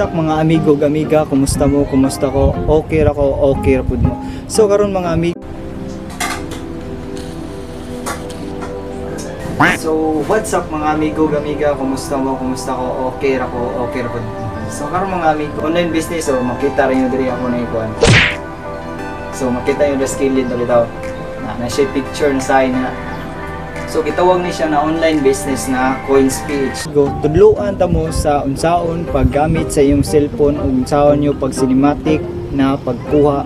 what's up mga amigo, amiga, kumusta mo, kumusta ko, okay ra ko, okay ra pud mo. So karon mga amigo, so what's up mga amigo, amiga, kumusta mo, kumusta ko, okay ra ko, okay ra pud mo. So karon mga amigo, online business, so makita rin yung diri ako na ikuan. So makita yung skill dito bitaw. Na siya picture na sign na. So gitawag ni siya na online business na CoinsPH. Go tudluan ta mo sa unsaon paggamit sa iyong cellphone ug unsaon yo pag cinematic na pagkuha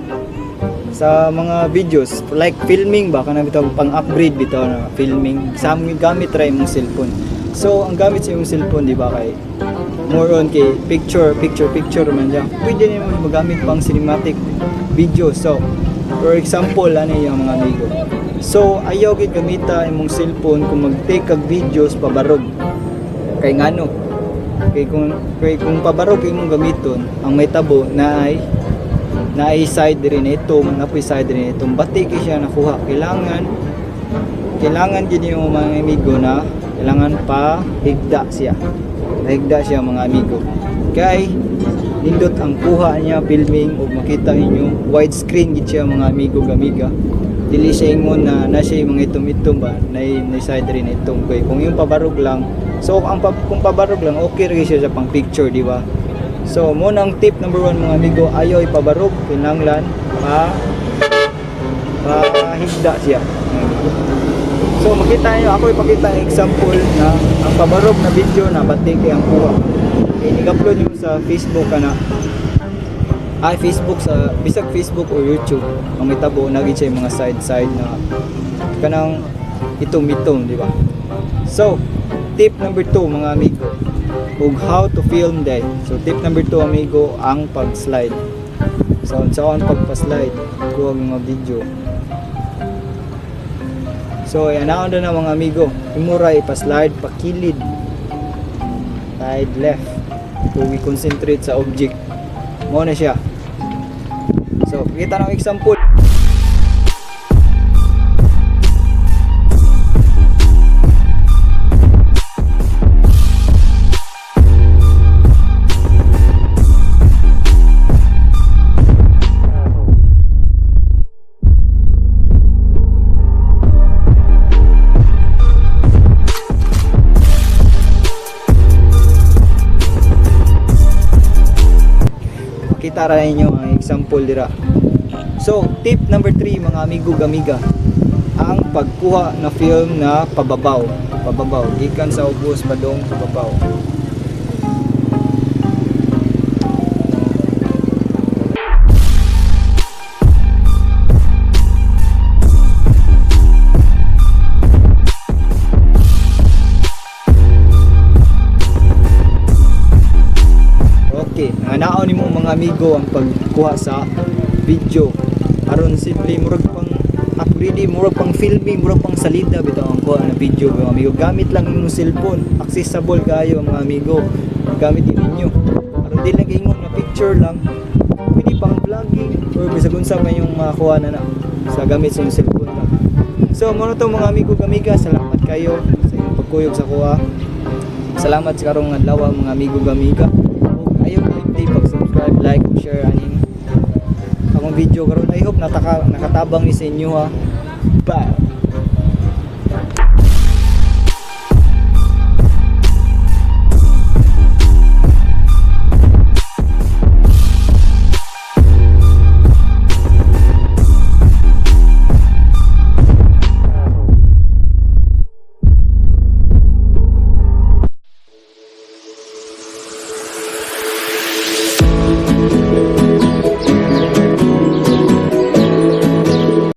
sa mga videos like filming ba kana bitaw pang-upgrade bitaw na filming sa gamit ra imong cellphone. So ang gamit sa imong cellphone di ba kay more on kay picture man diyan. Pwede naman magamit pang cinematic video. So for example ani yung mga amigo. So ayaw gid gamita imong cellphone kung mag-take kag videos pabarog. Kay ngano? Kay kung pabarog imong gamiton, ang may tabo na ay side rin itong, napoy side rin itong bati kay siya nakuha. Kailangan gid yung mga amigo na kailangan pa higda siya. Nahigda siya mga amigo. Kay nindot ang kuha niya filming o makita inyo widescreen gid siya mga amigo gamiga. Dili siya ingon na siya mga itom-itom ba na side rin itong kung yung pabarog lang. So kung pabarog lang okay rin siya sa pang picture di ba? So mo nang tip number 1 mga amigo, ayaw ipabarog, kinahanglan higda siya. So makita niyo ako ipakita ang example na ang pabarog na video na bati kay ang kuha. I-upload nyo sa Facebook Facebook sa bisag Facebook o YouTube ang may tabo na gid siya mga side na kanang itom-itom di ba? So tip number 2 mga amigo ug how to film day. So tip number 2 amigo ang pag-slide. So saan pagpa-slide kuha mga video. So anaon na mga amigo, imura ipa-slide pakilid side left. So we concentrate sa object. Mo na siya. So, kita ng example. Kita ra ninyo ang example dira. So, tip number 3 mga amigo gamiga, ang pagkuha na film na pababaw, gikan sa ubos padong pababaw. Okay, nanaon nimo mga amigo ang pagkuha sa video aron simple murag pang upgrade, murag pang filming, murag pang salida bitaw ang kuha na video mga amigo. Gamit lang imong cellphone, accessible kayo mga amigo. Gamit din ninyo. Aron di lang ingon na picture lang. Pwede pang vlogging or bisag unsa man yung makuha na sa gamit sa imong cellphone lang. So mo to mga amigo gamiga, salamat kayo sa inyong pagkuyog sa kuha. Salamat sa karong adlaw mga amigo gamiga. Ayaw hindi pag-subscribe, like, share aning akong video karon. I hope nakatabang ni sa inyo ha. Bye.